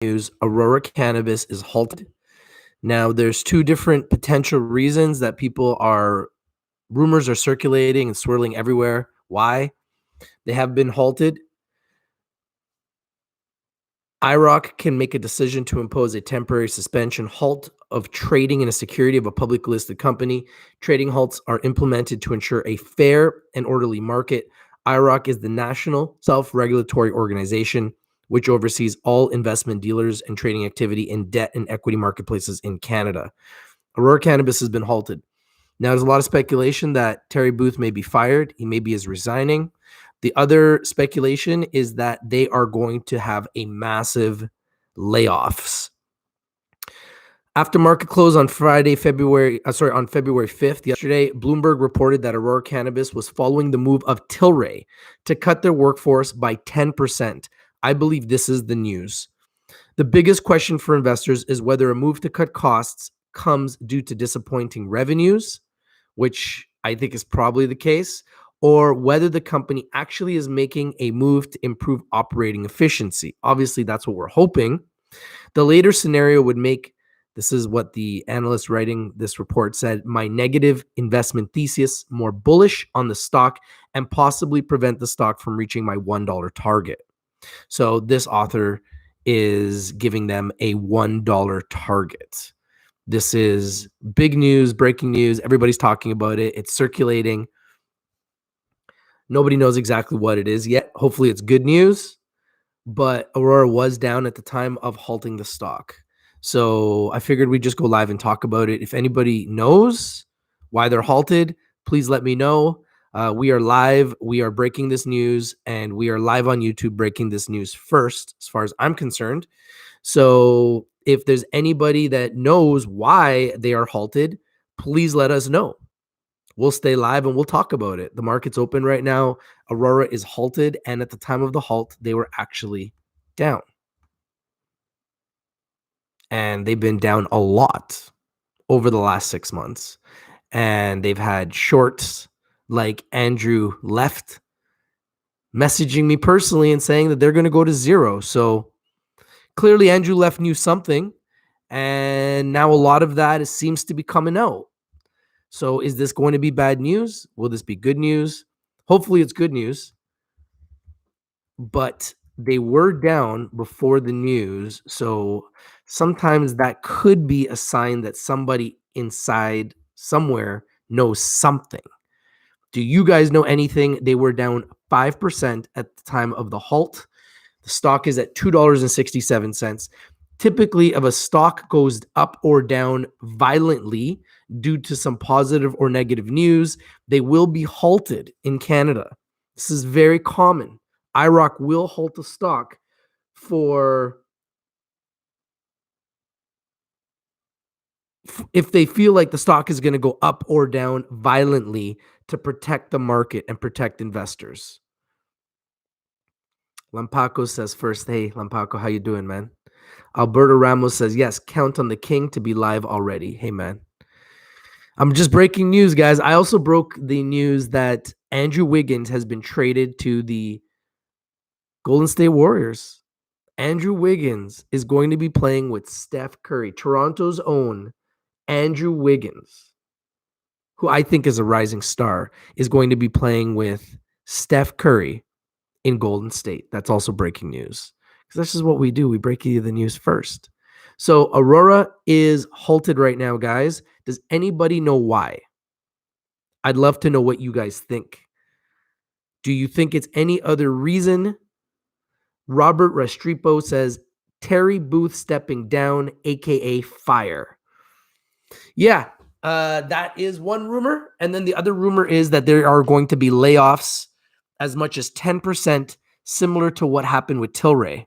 news, Aurora Cannabis is halted. Now, there's two different potential reasons that rumors are circulating and swirling everywhere. Why they have been halted. IROC can make a decision to impose a temporary suspension halt of trading in a security of a public listed company. Trading halts are implemented to ensure a fair and orderly market. IROC is the national self-regulatory organization which oversees all investment dealers and trading activity in debt and equity marketplaces in Canada. Aurora Cannabis has been halted. Now, there's a lot of speculation that Terry Booth may be fired. He maybe is resigning. The other speculation is that they are going to have a massive layoffs. After market close on February 5th, yesterday, Bloomberg reported that Aurora Cannabis was following the move of Tilray to cut their workforce by 10%. I believe this is the news. The biggest question for investors is whether a move to cut costs comes due to disappointing revenues, which I think is probably the case, or whether the company actually is making a move to improve operating efficiency. Obviously, that's what we're hoping. The later scenario would make, this is what the analyst writing this report said, my negative investment thesis more bullish on the stock and possibly prevent the stock from reaching my $1 target. So this author is giving them a $1 target. This is big news, breaking news. Everybody's talking about it. It's circulating. Nobody knows exactly what it is yet. Hopefully it's good news, but Aurora was down at the time of halting the stock. So I figured we'd just go live and talk about it. If anybody knows why they're halted, please let me know. We are live. We are breaking this news, and we are live on YouTube breaking this news first, as far as I'm concerned. So if there's anybody that knows why they are halted, please let us know. We'll stay live and we'll talk about it. The market's open right now. Aurora is halted, and at the time of the halt, they were actually down. And they've been down a lot over the last 6 months. And they've had shorts like Andrew Left messaging me personally and saying that they're going to go to zero. So clearly Andrew Left knew something, and now a lot of that seems to be coming out. So is this going to be bad news? Will this be good news? Hopefully it's good news. But they were down before the news. So sometimes that could be a sign that somebody inside somewhere knows something. Do you guys know anything? They were down 5% at the time of the halt. The stock is at $2.67. Typically, if a stock goes up or down violently due to some positive or negative news, they will be halted in Canada. This is very common. IROC will halt the stock if they feel like the stock is going to go up or down violently to protect the market and protect investors. Lampaco says first, hey, Lampaco, how you doing, man? Alberto Ramos says, yes, count on the king to be live already. Hey, man. I'm just breaking news, guys. I also broke the news that Andrew Wiggins has been traded to the Golden State Warriors. Andrew Wiggins is going to be playing with Steph Curry, Toronto's own Andrew Wiggins, who I think is a rising star, is going to be playing with Steph Curry in Golden State. That's also breaking news, because this is what we do. We break you the news first. So Aurora is halted right now, guys. Does anybody know why? I'd love to know what you guys think. Do you think it's any other reason? Robert Restrepo says Terry Booth stepping down, aka fire. Yeah, that is one rumor. And then the other rumor is that there are going to be layoffs as much as 10%, similar to what happened with Tilray,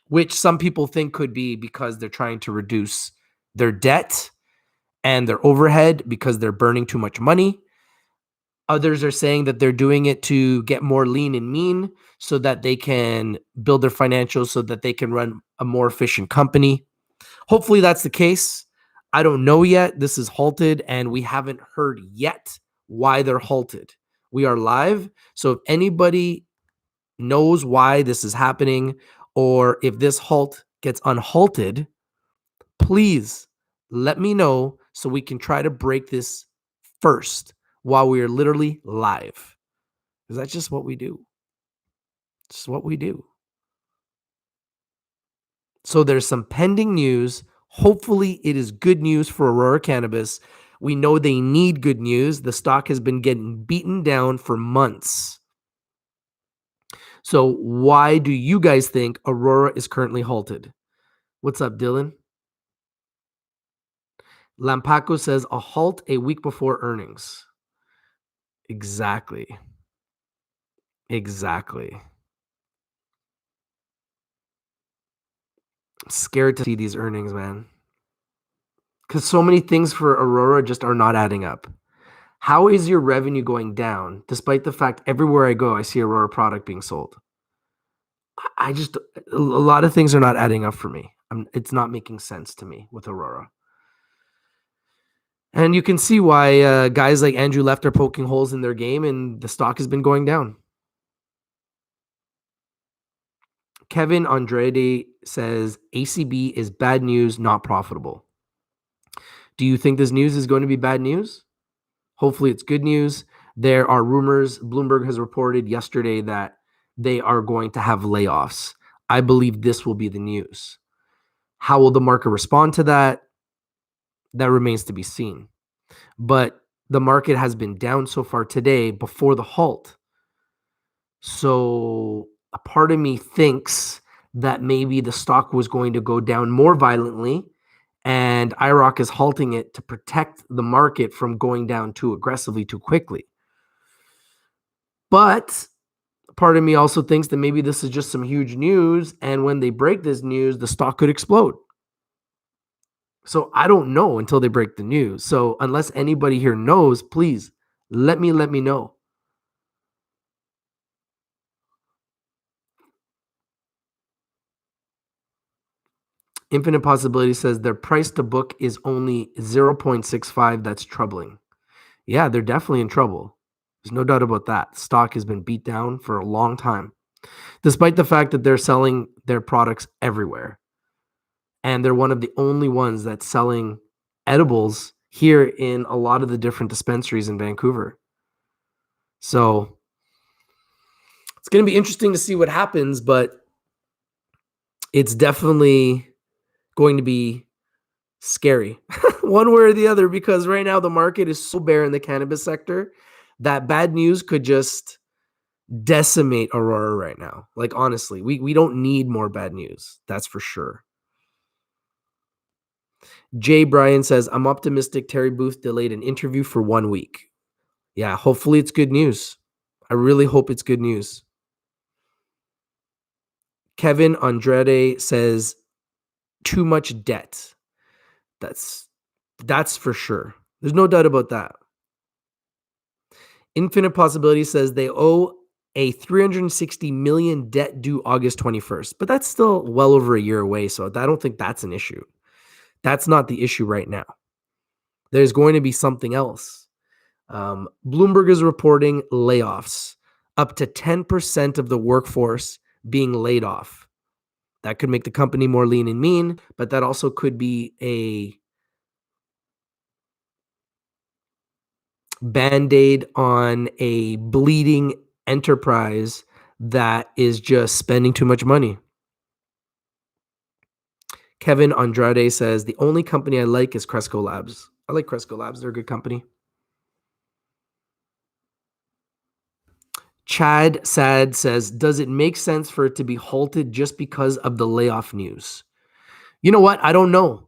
which some people think could be because they're trying to reduce their debt and their overhead because they're burning too much money. Others are saying that they're doing it to get more lean and mean so that they can build their financials so that they can run a more efficient company. Hopefully that's the case. I don't know yet. This is halted, and we haven't heard yet why they're halted. We are live. So if anybody knows why this is happening, or if this halt gets unhalted, please let me know so we can try to break this first while we are literally live. Because that's just what we do. It's what we do. So there's some pending news. Hopefully it is good news for Aurora Cannabis. We know they need good news. The stock has been getting beaten down for months. So why do you guys think Aurora is currently halted? What's up, Dylan? Lampaco says a halt a week before earnings. Exactly. I'm scared to see these earnings, man. Because so many things for Aurora just are not adding up. How is your revenue going down despite the fact everywhere I go, I see Aurora product being sold? A lot of things are not adding up for me. It's not making sense to me with Aurora. And you can see why guys like Andrew Left are poking holes in their game and the stock has been going down. Kevin Andrade says ACB is bad news, not profitable. Do you think this news is going to be bad news? Hopefully it's good news. There are rumors. Bloomberg has reported yesterday that they are going to have layoffs. I believe this will be the news. How will the market respond to that? That remains to be seen. But the market has been down so far today before the halt. So a part of me thinks that maybe the stock was going to go down more violently and IROC is halting it to protect the market from going down too aggressively, too quickly. But part of me also thinks that maybe this is just some huge news, and when they break this news, the stock could explode. So I don't know until they break the news. So unless anybody here knows, please let me know. Infinite Possibility says their price to book is only 0.65. That's troubling. Yeah, they're definitely in trouble. There's no doubt about that. Stock has been beat down for a long time, despite the fact that they're selling their products everywhere. And they're one of the only ones that's selling edibles here in a lot of the different dispensaries in Vancouver. So it's going to be interesting to see what happens, but it's definitely going to be scary one way or the other, because right now the market is so bare in the cannabis sector that bad news could just decimate Aurora right now. Like, honestly, we don't need more bad news. That's for sure. Jay Bryan says, I'm optimistic Terry Booth delayed an interview for 1 week. Yeah, hopefully it's good news. I really hope it's good news. Kevin Andrade says, too much debt. That's for sure. There's no doubt about that. Infinite Possibility says they owe a $360 million debt due August 21st, but that's still well over a year away, so I don't think that's an issue. That's not the issue right now. There's going to be something else. Bloomberg is reporting layoffs, up to 10% of the workforce being laid off. That could make the company more lean and mean, but that also could be a Band-Aid on a bleeding enterprise that is just spending too much money. Kevin Andrade says, the only company I like is Cresco Labs. I like Cresco Labs. They're a good company. Chad Sad says, does it make sense for it to be halted just because of the layoff news? You know what? I don't know.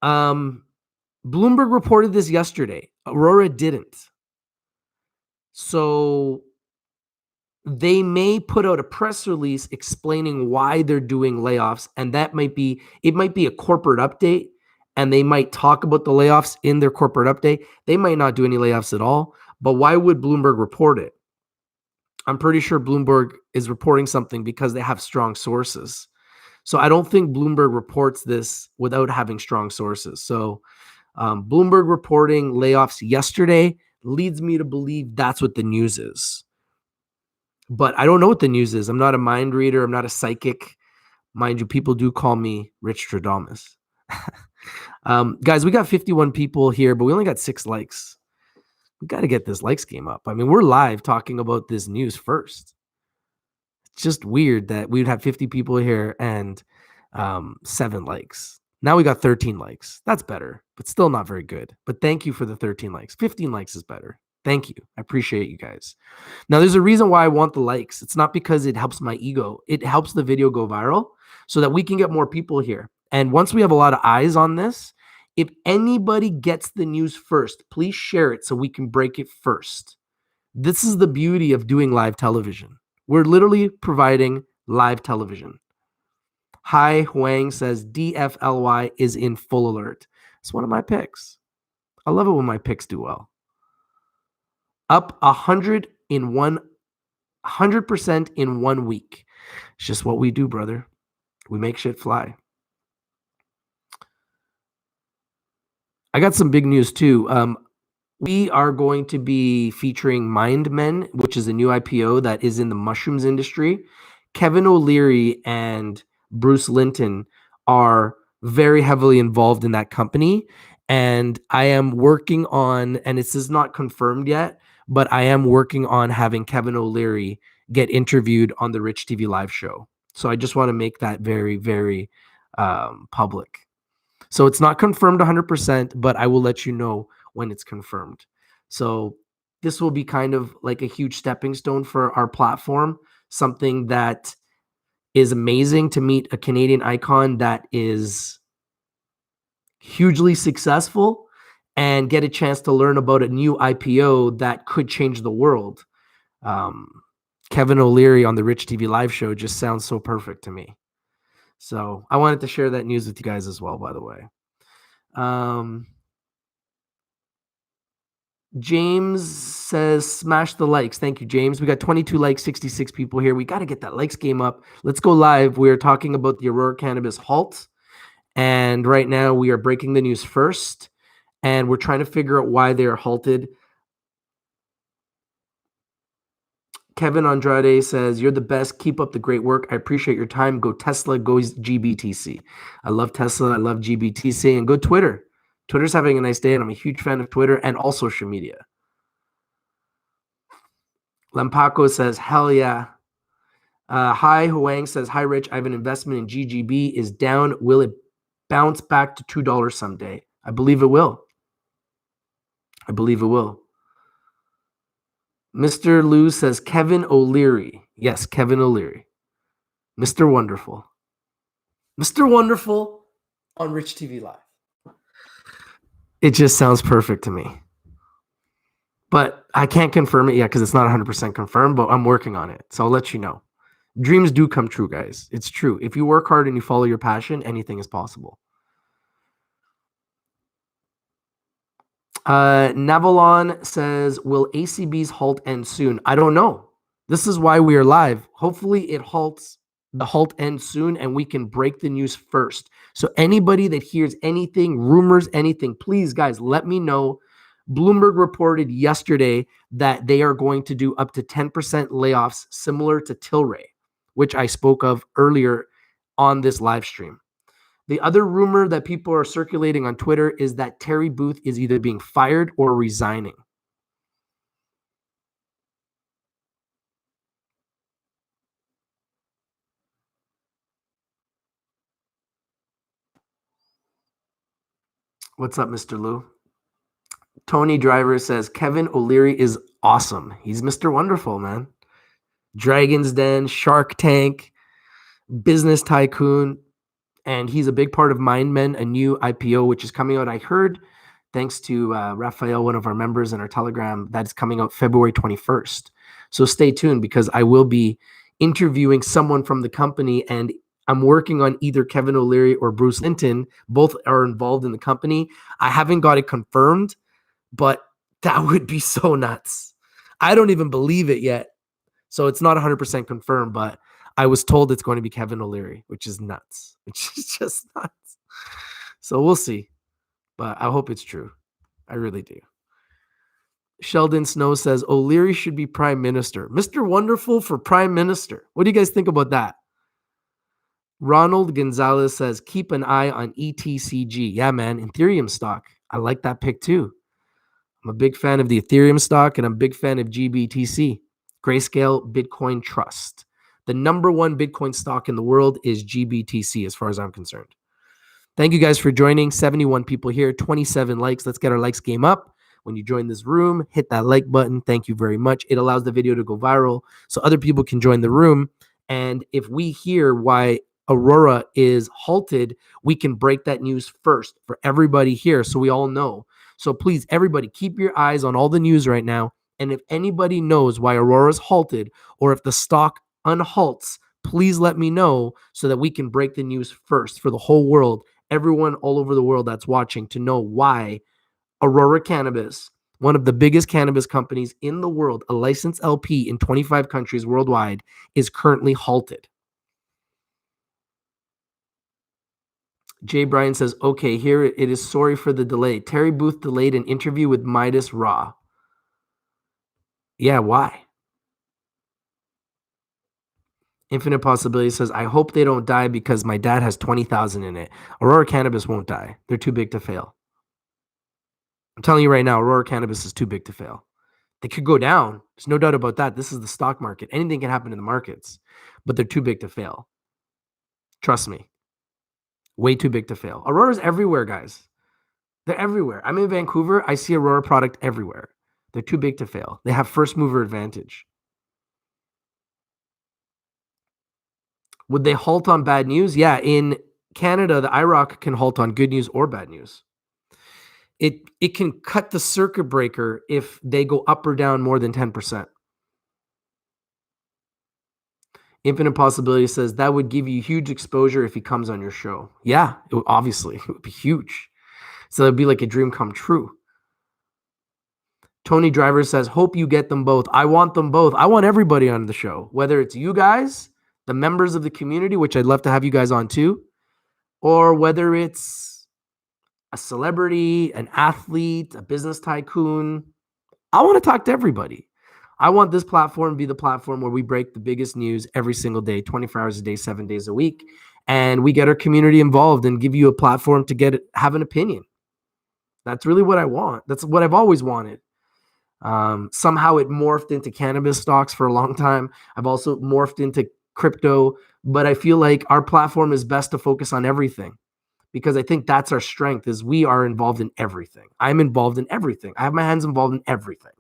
Bloomberg reported this yesterday. Aurora didn't. So they may put out a press release explaining why they're doing layoffs, and it might be a corporate update, and they might talk about the layoffs in their corporate update. They might not do any layoffs at all, but why would Bloomberg report it? I'm pretty sure Bloomberg is reporting something because they have strong sources. So I don't think Bloomberg reports this without having strong sources. So Bloomberg reporting layoffs yesterday leads me to believe that's what the news is. But I don't know what the news is. I'm not a mind reader. I'm not a psychic. Mind you, people do call me Rich Stradamus. Guys, we got 51 people here, but we only got 6 likes. We got to get this likes game up. I mean, we're live talking about this news first. It's just weird that we would have 50 people here and 7 likes. Now we got 13 likes. That's better, but still not very good. But thank you for the 13 likes. 15 likes is better. Thank you. I appreciate you guys. Now, there's a reason why I want the likes. It's not because it helps my ego. It helps the video go viral so that we can get more people here. And once we have a lot of eyes on this, if anybody gets the news first, please share it so we can break it first. This is the beauty of doing live television. We're literally providing live television. Hi Huang says DFLY is in full alert. It's one of my picks. I love it when my picks do well. Up 100% in 1 week. It's just what we do, brother. We make shit fly. I got some big news too. We are going to be featuring MindMen, which is a new IPO that is in the mushrooms industry. Kevin O'Leary and Bruce Linton are very heavily involved in that company. And I am working on, and this is not confirmed yet, but I am working on having Kevin O'Leary get interviewed on the Rich TV live show. So I just want to make that very, very public. So it's not confirmed 100%, but I will let you know when it's confirmed. So this will be kind of like a huge stepping stone for our platform, something that is amazing to meet a Canadian icon that is hugely successful and get a chance to learn about a new IPO that could change the world. Kevin O'Leary on the Rich TV live show just sounds so perfect to me. So I wanted to share that news with you guys as well, by the way. James says, smash the likes. Thank you, James. We got 22 likes, 66 people here. We got to get that likes game up. Let's go live. We're talking about the Aurora Cannabis halt. And right now we are breaking the news first. And we're trying to figure out why they are halted. Kevin Andrade says, you're the best. Keep up the great work. I appreciate your time. Go Tesla, go GBTC. I love Tesla. I love GBTC. And go Twitter. Twitter's having a nice day, and I'm a huge fan of Twitter and all social media. Lampaco says, hell yeah. Hi, Huang says, hi, Rich. I have an investment in GGB. Is down. Will it bounce back to $2 someday? I believe it will. I believe it will. Mr. Lou says, Kevin O'Leary. Yes, Kevin O'Leary. Mr. Wonderful. Mr. Wonderful on Rich TV Live. It just sounds perfect to me. But I can't confirm it yet because it's not 100% confirmed, but I'm working on it. So I'll let you know. Dreams do come true, guys. It's true. If you work hard and you follow your passion, anything is possible. Navalon says, will ACB's halt end soon? I don't know. This is why we are live. Hopefully it halts. The halt ends soon and we can break the news first. So anybody that hears anything, rumors, anything, please, guys, let me know. Bloomberg reported yesterday that they are going to do up to 10% layoffs similar to Tilray, which I spoke of earlier on this live stream. The other rumor that people are circulating on Twitter is that Terry Booth is either being fired or resigning. What's up, Mr. Lou? Tony Driver says, Kevin O'Leary is awesome. He's Mr. Wonderful, man. Dragon's Den, Shark Tank, Business Tycoon. And he's a big part of MindMen, a new IPO, which is coming out. I heard, thanks to Raphael, one of our members in our Telegram, that is coming out February 21st. So stay tuned because I will be interviewing someone from the company, and I'm working on either Kevin O'Leary or Bruce Linton. Both are involved in the company. I haven't got it confirmed, but that would be so nuts. I don't even believe it yet. So it's not 100% confirmed, but I was told it's going to be Kevin O'Leary, which is nuts. Which is just nuts. So we'll see. But I hope it's true. I really do. Sheldon Snow says, O'Leary should be prime minister. Mr. Wonderful for prime minister. What do you guys think about that? Ronald Gonzalez says, keep an eye on ETCG. Yeah, man, Ethereum stock. I like that pick too. I'm a big fan of the Ethereum stock, and I'm a big fan of GBTC, Grayscale Bitcoin Trust. The number one Bitcoin stock in the world is GBTC, as far as I'm concerned. Thank you guys for joining. 71 people here, 27 likes. Let's get our likes game up. When you join this room, hit that like button. Thank you very much. It allows the video to go viral so other people can join the room. And if we hear why Aurora is halted, we can break that news first for everybody here so we all know. So please, everybody, keep your eyes on all the news right now. And if anybody knows why Aurora is halted or if the stock unhalts, please let me know so that we can break the news first for the whole world, everyone all over the world that's watching, to know why Aurora Cannabis, one of the biggest cannabis companies in the world, a licensed LP in 25 countries worldwide, is currently halted. Jay Bryan says, okay, here it is. Sorry for the delay. Terry Booth delayed an interview with Midas Raw. Yeah, why? Infinite Possibility says, I hope they don't die because my dad has 20,000 in it. Aurora Cannabis won't die. They're too big to fail. I'm telling you right now, Aurora Cannabis is too big to fail. They could go down. There's no doubt about that. This is the stock market. Anything can happen in the markets, but they're too big to fail. Trust me. Way too big to fail. Aurora's everywhere, guys. They're everywhere. I'm in Vancouver. I see Aurora product everywhere. They're too big to fail. They have first mover advantage. Would they halt on bad news? Yeah, in Canada, the IROC can halt on good news or bad news. It can cut the circuit breaker if they go up or down more than 10%. Infinite Possibility says that would give you huge exposure if he comes on your show. Yeah, obviously, it would be huge. So it'd be like a dream come true. Tony Driver says, hope you get them both. I want them both. I want everybody on the show, whether it's you guys, the members of the community, which I'd love to have you guys on too, or whether it's a celebrity, an athlete, a business tycoon. I want to talk to everybody. I want this platform to be the platform where we break the biggest news every single day, 24 hours a day, 7 days a week. And we get our community involved and give you a platform to have an opinion. That's really what I want. That's what I've always wanted. Somehow it morphed into cannabis stocks for a long time. I've also morphed into crypto, but I feel like our platform is best to focus on everything because I think that's our strength is we are involved in everything. I'm involved in everything. I have my hands involved in everything.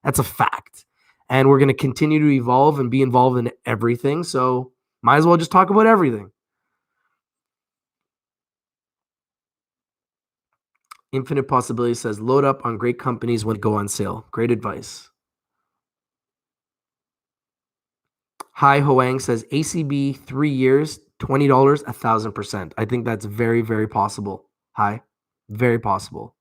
That's a fact. And we're going to continue to evolve and be involved in everything. So might as well just talk about everything. Infinite Possibility says, load up on great companies when they go on sale. Great advice. Hi Hoang says, ACB 3 years, $20, 1,000%. I think that's very, very possible. Hi, very possible.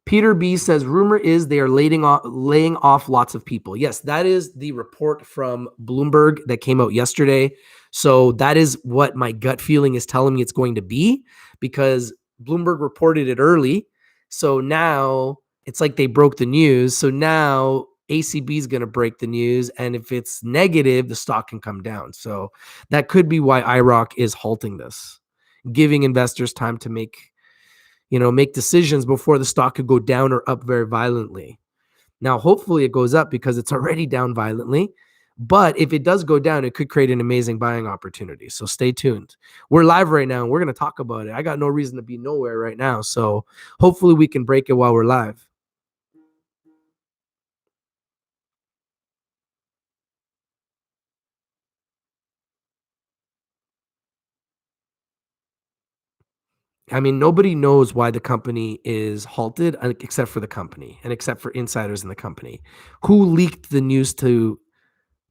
Peter B says, rumor is they are laying off lots of people. Yes, that is the report from Bloomberg that came out yesterday. So that is what my gut feeling is telling me it's going to be because Bloomberg reported it early. So now it's like they broke the news. So now ACB is going to break the news. And if it's negative, the stock can come down. So that could be why IROC is halting this, giving investors time to make decisions before the stock could go down or up very violently. Now, hopefully it goes up because it's already down violently. But if it does go down, it could create an amazing buying opportunity. So stay tuned. We're live right now and we're going to talk about it. I got no reason to be nowhere right now. So hopefully we can break it while we're live. I mean, nobody knows why the company is halted except for the company and except for insiders in the company. Who leaked the news to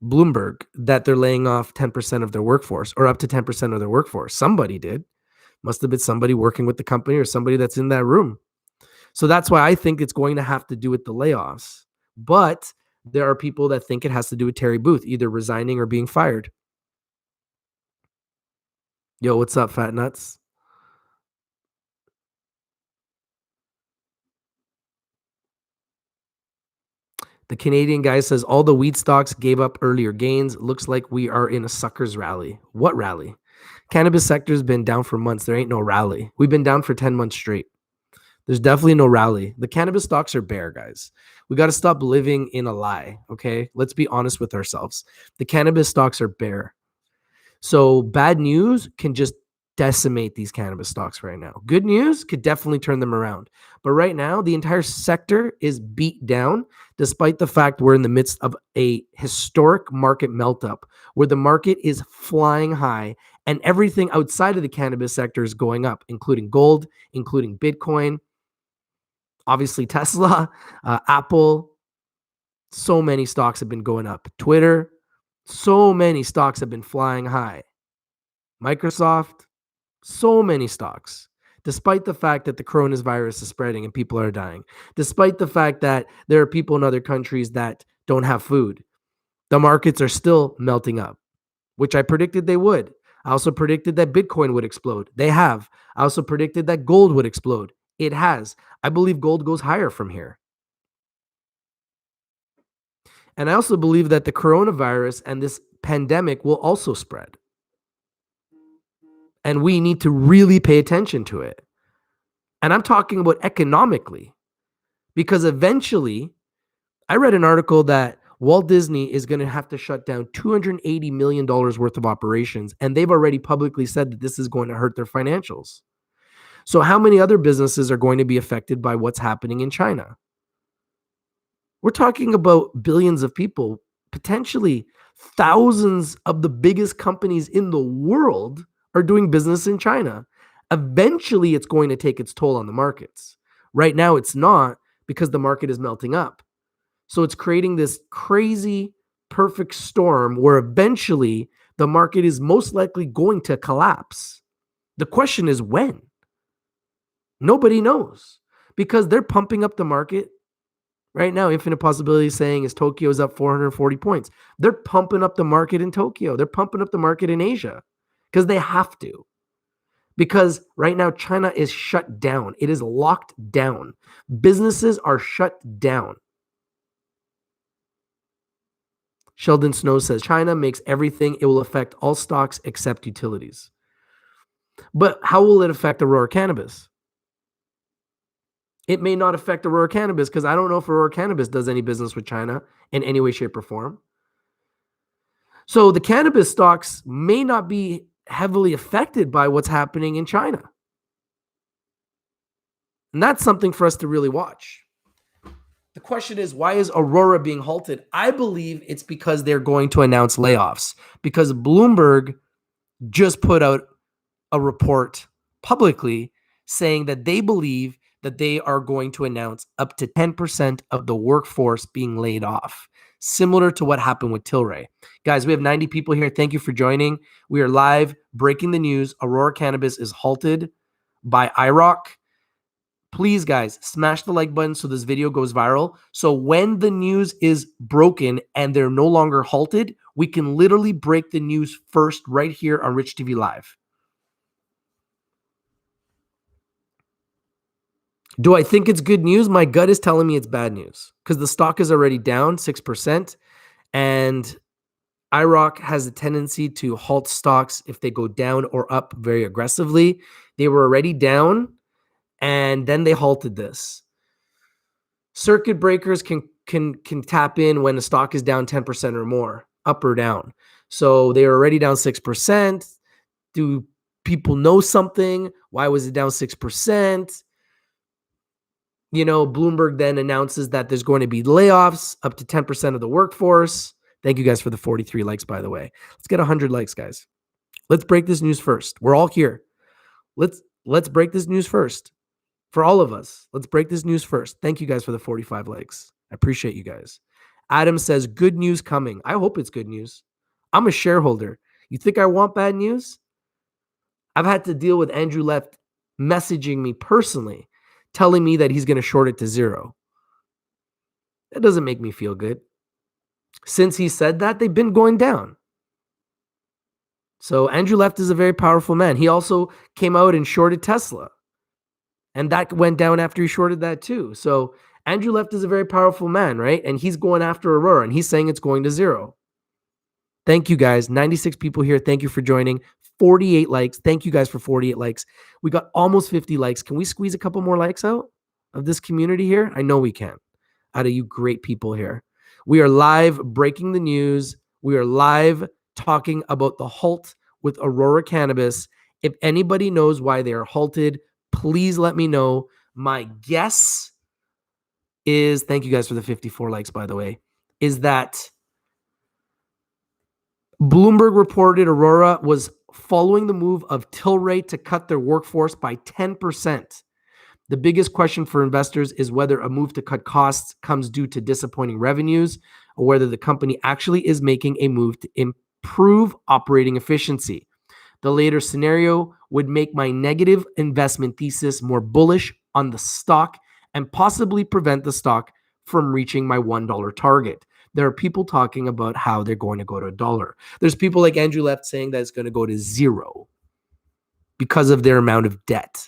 Bloomberg that they're laying off 10% of their workforce or up to 10% of their workforce? Somebody did. Must have been somebody working with the company or somebody that's in that room. So that's why I think it's going to have to do with the layoffs. But there are people that think it has to do with Terry Booth, either resigning or being fired. Yo, what's up, fat nuts? The Canadian guy says all the weed stocks gave up earlier gains. Looks like we are in a sucker's rally. What rally? Cannabis sector has been down for months. There ain't no rally. We've been down for 10 months straight. There's definitely no rally. The cannabis stocks are bare, guys. We got to stop living in a lie, okay? Let's be honest with ourselves. The cannabis stocks are bare. So bad news can just decimate these cannabis stocks right now. Good news could definitely turn them around. But right now, the entire sector is beat down, despite the fact we're in the midst of a historic market melt-up where the market is flying high and everything outside of the cannabis sector is going up, including gold, including Bitcoin, obviously Tesla, Apple. So many stocks have been going up. Twitter, so many stocks have been flying high. Microsoft, so many stocks, despite the fact that the coronavirus is spreading and people are dying, despite the fact that there are people in other countries that don't have food. The markets are still melting up, which I predicted they would. I also predicted that Bitcoin would explode. They have. I also predicted that gold would explode. It has. I believe gold goes higher from here. And I also believe that the coronavirus and this pandemic will also spread. And we need to really pay attention to it. And I'm talking about economically, because eventually, I read an article that Walt Disney is going to have to shut down $280 million worth of operations. And they've already publicly said that this is going to hurt their financials. So how many other businesses are going to be affected by what's happening in China? We're talking about billions of people, potentially thousands of the biggest companies in the world are doing business in China. Eventually, it's going to take its toll on the markets. Right now, it's not, because the market is melting up. So it's creating this crazy, perfect storm where eventually the market is most likely going to collapse. The question is when? Nobody knows, because they're pumping up the market. Right now, Infinite Possibility is saying is Tokyo's up 440 points. They're pumping up the market in Tokyo. They're pumping up the market in Asia because they have to. Because right now, China is shut down. It is locked down. Businesses are shut down. Sheldon Snow says, China makes everything. It will affect all stocks except utilities. But how will it affect Aurora Cannabis? It may not affect Aurora Cannabis because I don't know if Aurora Cannabis does any business with China in any way, shape, or form. So the cannabis stocks may not be heavily affected by what's happening in China. And that's something for us to really watch. The question is, why is Aurora being halted? I believe it's because they're going to announce layoffs, because Bloomberg just put out a report publicly saying that they believe that they are going to announce up to 10% of the workforce being laid off, similar to what happened with Tilray. Guys, we have 90 people here. Thank you for joining. We are live breaking the news. Aurora Cannabis is halted by IROC. Please, guys, smash the like button so this video goes viral. So when the news is broken and they're no longer halted, we can literally break the news first right here on Rich TV Live. Do I think it's good news? My gut is telling me it's bad news because the stock is already down 6%, and IROC has a tendency to halt stocks if they go down or up very aggressively. They were already down, and then they halted this. Circuit breakers can tap in when the stock is down 10% or more, up or down. So they were already down 6%. Do people know something? Why was it down 6%? You know, Bloomberg then announces that there's going to be layoffs up to 10% of the workforce. Thank you guys for the 43 likes, by the way. Let's get 100 likes, guys. Let's break this news first. We're all here. Let's break this news first. For all of us, let's break this news first. Thank you guys for the 45 likes. I appreciate you guys. Adam says, good news coming. I hope it's good news. I'm a shareholder. You think I want bad news? I've had to deal with Andrew Left messaging me personally, telling me that he's going to short it to zero. That doesn't make me feel good. Since he said that, they've been going down. So Andrew Left is a very powerful man. He also came out and shorted Tesla. And that went down after he shorted that too. So Andrew Left is a very powerful man, right? And he's going after Aurora and he's saying it's going to zero. Thank you guys. 96 people here. Thank you for joining. 48 likes. Thank you guys for 48 likes. We got almost 50 likes. Can we squeeze a couple more likes out of this community here? I know we can. Out of you great people here. We are live breaking the news. We are live talking about the halt with Aurora Cannabis. If anybody knows why they are halted, please let me know. My guess is, thank you guys for the 54 likes, by the way, is that Bloomberg reported Aurora was following the move of Tilray to cut their workforce by 10%. The biggest question for investors is whether a move to cut costs comes due to disappointing revenues or whether the company actually is making a move to improve operating efficiency. The later scenario would make my negative investment thesis more bullish on the stock and possibly prevent the stock from reaching my $1 target. There are people talking about how they're going to go to $1. There's people like Andrew Left saying that it's going to go to zero because of their amount of debt.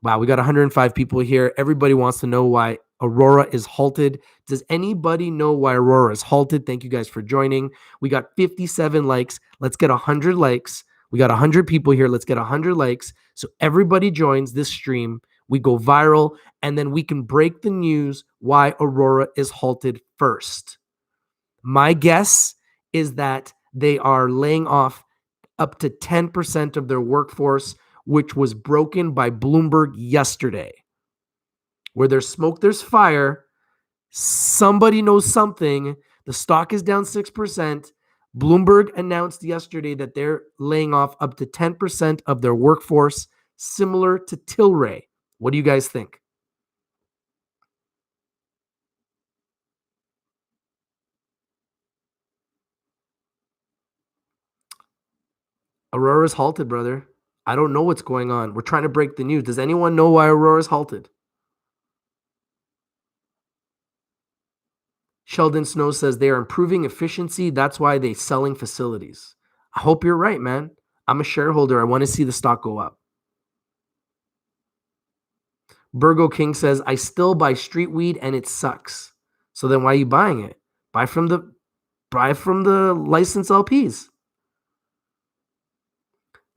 Wow, we got 105 people here. Everybody wants to know why Aurora is halted. Does anybody know why Aurora is halted? Thank you guys for joining. We got 57 likes. Let's get 100 likes. We got 100 people here. Let's get 100 likes. So everybody joins this stream. We go viral, and then we can break the news why Aurora is halted first. My guess is that they are laying off up to 10% of their workforce, which was broken by Bloomberg yesterday. Where there's smoke, there's fire. Somebody knows something. The stock is down 6%. Bloomberg announced yesterday that they're laying off up to 10% of their workforce, similar to Tilray. What do you guys think? Aurora's halted, brother. I don't know what's going on. We're trying to break the news. Does anyone know why Aurora's halted? Sheldon Snow says they are improving efficiency. That's why they're selling facilities. I hope you're right, man. I'm a shareholder. I want to see the stock go up. Burgo King says, I still buy street weed and it sucks. So then why are you buying it? Buy from the licensed LPs.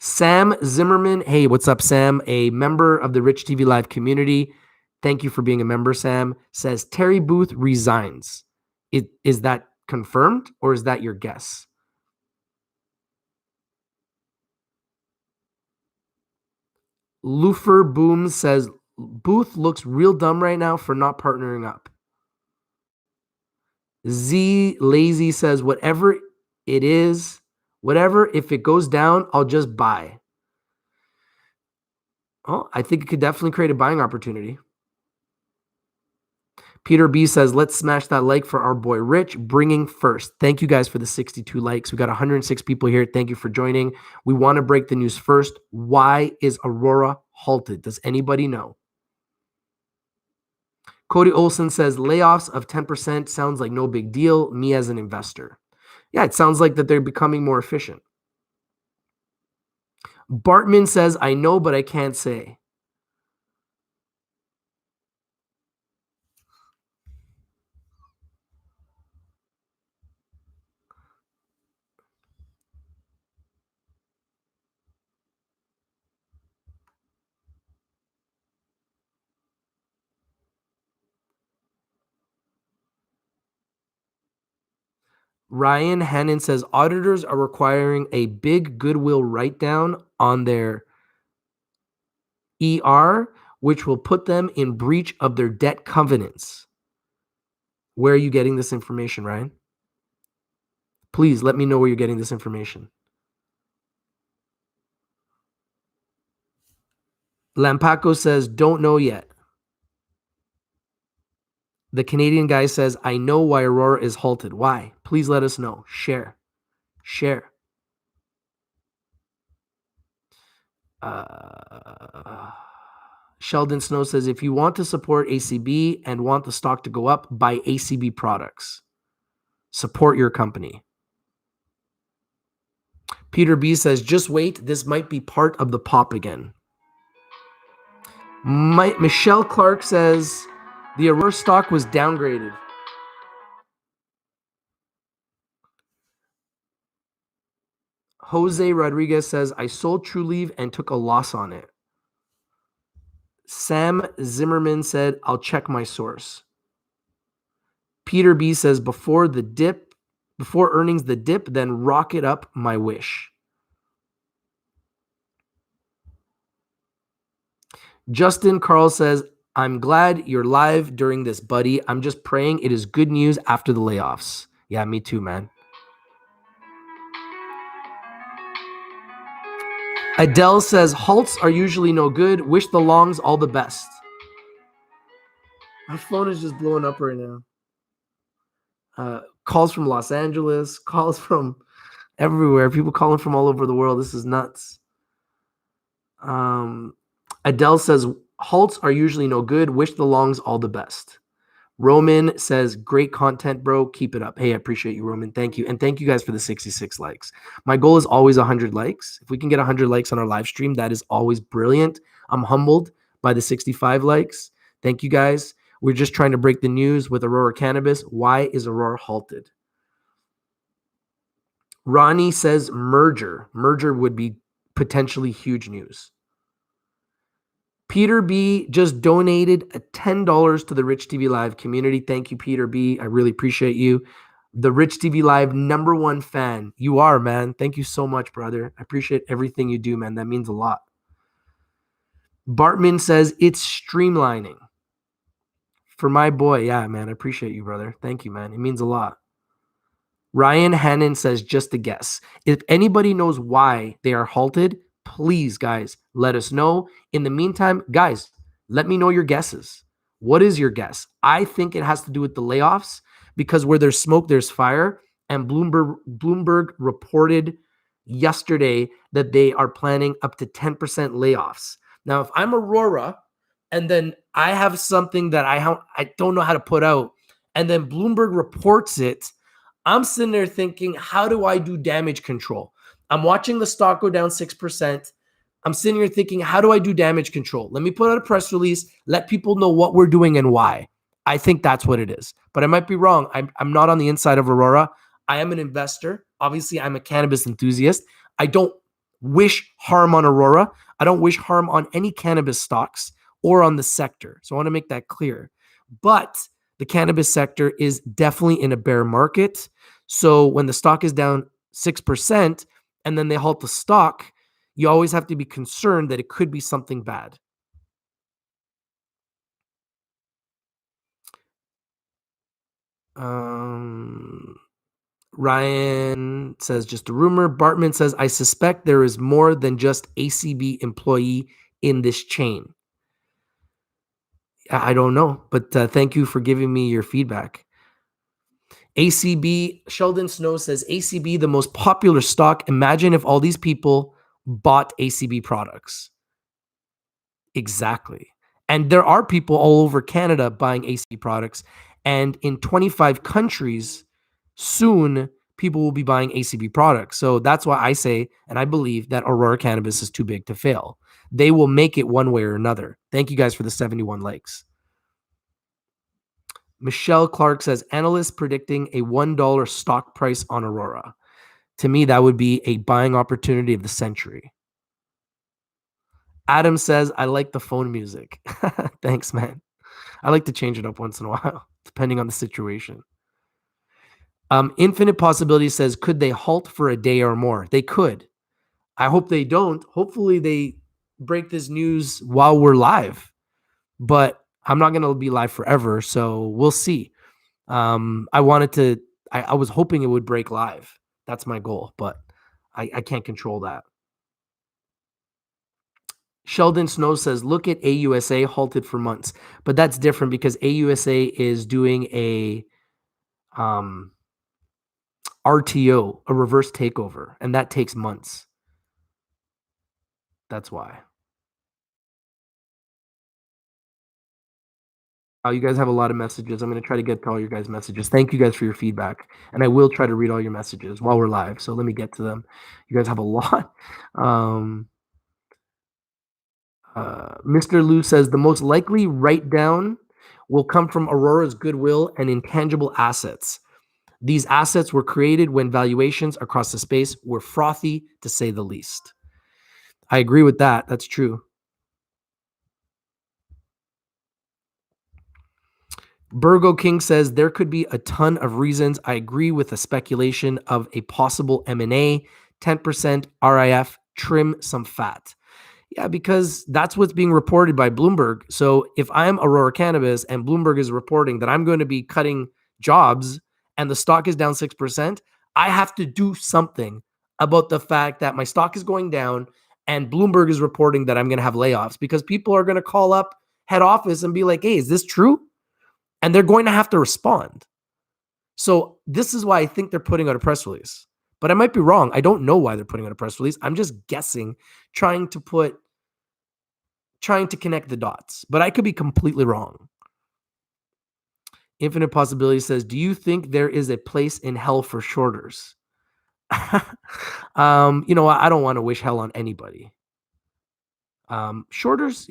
Sam Zimmerman. Hey, what's up, Sam? A member of the Rich TV Live community. Thank you for being a member, Sam. Says Terry Booth resigns. Is that confirmed or is that your guess? Lufer Boom says Booth looks real dumb right now for not partnering up. Z Lazy says whatever it is, whatever, if it goes down, I'll just buy. Oh, I think it could definitely create a buying opportunity. Peter B says, let's smash that like for our boy Rich, bringing first. Thank you guys for the 62 likes. We got 106 people here. Thank you for joining. We want to break the news first. Why is Aurora halted? Does anybody know? Cody Olson says, layoffs of 10% sounds like no big deal. Me as an investor. Yeah, it sounds like that they're becoming more efficient. Bartman says, I know, but I can't say. Ryan Hannon says auditors are requiring a big goodwill write-down on their ER, which will put them in breach of their debt covenants. Where are you getting this information, Ryan? Please let me know where you're getting this information. Lampaco says, don't know yet. The Canadian guy says, I know why Aurora is halted. Why? Please let us know. Share. Sheldon Snow says, if you want to support ACB and want the stock to go up, buy ACB products. Support your company. Peter B says, just wait. This might be part of the pop again. Michelle Clark says, The Aurora stock was downgraded. Jose Rodriguez says, I sold TrueLeave and took a loss on it. Sam Zimmerman said, I'll check my source. Peter B says, before earnings, the dip, then rocket up, my wish. Justin Carl says, I'm glad you're live during this, buddy. I'm just praying it is good news after the layoffs. Yeah, me too, man. Adele says, halts are usually no good. Wish the longs all the best. My phone is just blowing up right now. Calls from Los Angeles, calls from everywhere. People calling from all over the world. This is nuts. Adele says, halts are usually no good. Wish the longs all the best. Roman says, great content, bro. Keep it up. Hey, I appreciate you, Roman. Thank you. And thank you guys for the 66 likes. My goal is always 100 likes. If we can get 100 likes on our live stream, that is always brilliant. I'm humbled by the 65 likes. Thank you guys. We're just trying to break the news with Aurora Cannabis. Why is Aurora halted? Ronnie says merger. Merger would be potentially huge news. Peter B just donated $10 to the Rich TV Live community. Thank you, Peter B. I really appreciate you. The Rich TV Live #1 fan. You are, man. Thank you so much, brother. I appreciate everything you do, man. That means a lot. Bartman says it's streamlining. For my boy, yeah, man. I appreciate you, brother. Thank you, man. It means a lot. Ryan Hannon says just a guess. If anybody knows why they are halted, please, guys, let us know. In the meantime, guys, let me know your guesses. What is your guess? I think it has to do with the layoffs because where there's smoke, there's fire. And Bloomberg reported yesterday that they are planning up to 10% layoffs. Now, if I'm Aurora and then I have something that I don't know how to put out, and then Bloomberg reports it, I'm sitting there thinking, how do I do damage control? I'm watching the stock go down 6%. I'm sitting here thinking, how do I do damage control? Let me put out a press release, let people know what we're doing and why. I think that's what it is. But I might be wrong. I'm not on the inside of Aurora. I am an investor. Obviously, I'm a cannabis enthusiast. I don't wish harm on Aurora. I don't wish harm on any cannabis stocks or on the sector. So I want to make that clear. But the cannabis sector is definitely in a bear market. So when the stock is down 6% and then they halt the stock, you always have to be concerned that it could be something bad. Ryan says, just a rumor. Bartman says, I suspect there is more than just ACB employee in this chain. I don't know, but thank you for giving me your feedback. ACB, Sheldon Snow says, ACB, the most popular stock. Imagine if all these people bought ACB products. Exactly. And there are people all over Canada buying ACB products. And in 25 countries, soon people will be buying ACB products. So that's why I say, and I believe that Aurora Cannabis is too big to fail. They will make it one way or another. Thank you guys for the 71 likes. Michelle Clark says, analysts predicting a $1 stock price on Aurora. To me, that would be a buying opportunity of the century. Adam says, I like the phone music. Thanks, man. I like to change it up once in a while, depending on the situation. Infinite Possibility says, could they halt for a day or more? They could. I hope they don't. Hopefully they break this news while we're live. But I'm not going to be live forever, so we'll see. I was hoping it would break live. That's my goal, but I can't control that. Sheldon Snow says, look at AUSA halted for months. But that's different because AUSA is doing a RTO, a reverse takeover, and that takes months. That's why. You guys have a lot of messages. I'm going to try to get to all your guys' messages. Thank you guys for your feedback. And I will try to read all your messages while we're live. So let me get to them. You guys have a lot. Mr. Lou says, the most likely write down will come from Aurora's goodwill and intangible assets. These assets were created when valuations across the space were frothy, to say the least. I agree with that. That's true. Burgo King says there could be a ton of reasons. I agree with the speculation of a possible M&A, 10% RIF, trim some fat. Yeah, because that's what's being reported by Bloomberg. So if I'm Aurora Cannabis and Bloomberg is reporting that I'm going to be cutting jobs and the stock is down 6%, I have to do something about the fact that my stock is going down and Bloomberg is reporting that I'm going to have layoffs, because people are going to call up head office and be like, hey, is this true? And they're going to have to respond. So this is why I think they're putting out a press release. But I might be wrong. I don't know why they're putting out a press release. I'm just guessing, trying to connect the dots. But I could be completely wrong. Infinite Possibility says, do you think there is a place in hell for shorters? I don't want to wish hell on anybody. Shorters,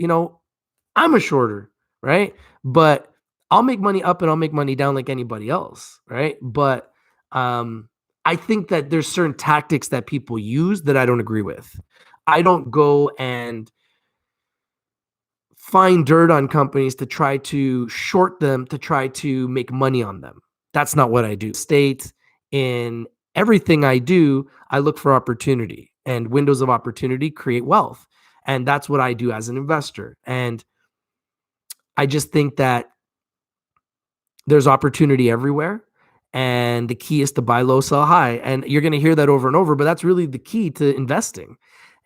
I'm a shorter, right? But I'll make money up and I'll make money down like anybody else, right? But I think that there's certain tactics that people use that I don't agree with. I don't go and find dirt on companies to try to short them, to try to make money on them. That's not what I do. In everything I do, I look for opportunity, and windows of opportunity create wealth. And that's what I do as an investor. And I just think that there's opportunity everywhere. And the key is to buy low, sell high. And you're going to hear that over and over, but that's really the key to investing,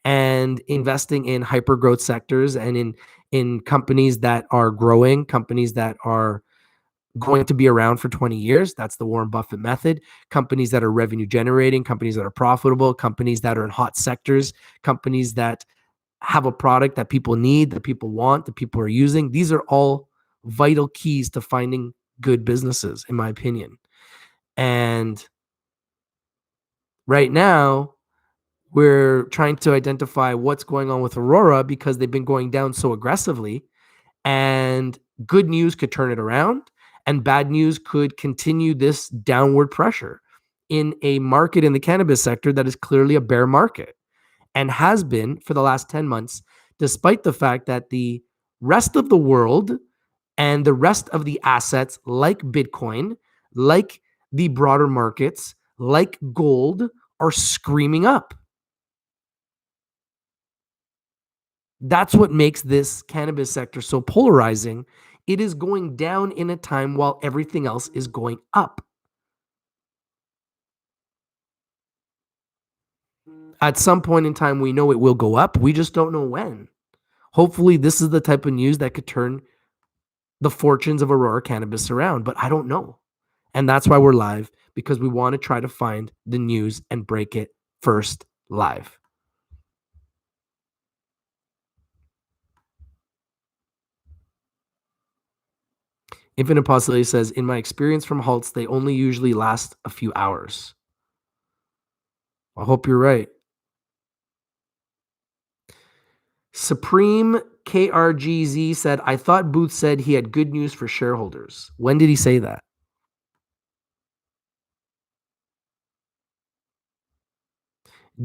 and investing in hyper growth sectors and in companies that are growing, companies that are going to be around for 20 years. That's the Warren Buffett method. Companies that are revenue generating, companies that are profitable, companies that are in hot sectors, companies that have a product that people need, that people want, that people are using. These are all vital keys to finding good businesses, in my opinion. And right now, we're trying to identify what's going on with Aurora, because they've been going down so aggressively, and good news could turn it around and bad news could continue this downward pressure in a market in the cannabis sector that is clearly a bear market and has been for the last 10 months, despite the fact that the rest of the world and the rest of the assets like Bitcoin, like the broader markets, like gold, are screaming up. That's what makes this cannabis sector so polarizing. It is going down in a time while everything else is going up. At some point in time, we know it will go up. We just don't know when. Hopefully, this is the type of news that could turn the fortunes of Aurora Cannabis around, but I don't know. And that's why we're live, because we want to try to find the news and break it first live. Infinite Possibility says, in my experience from halts, they only usually last a few hours. I hope you're right. Supreme KRGZ said, I thought Booth said he had good news for shareholders. When did he say that?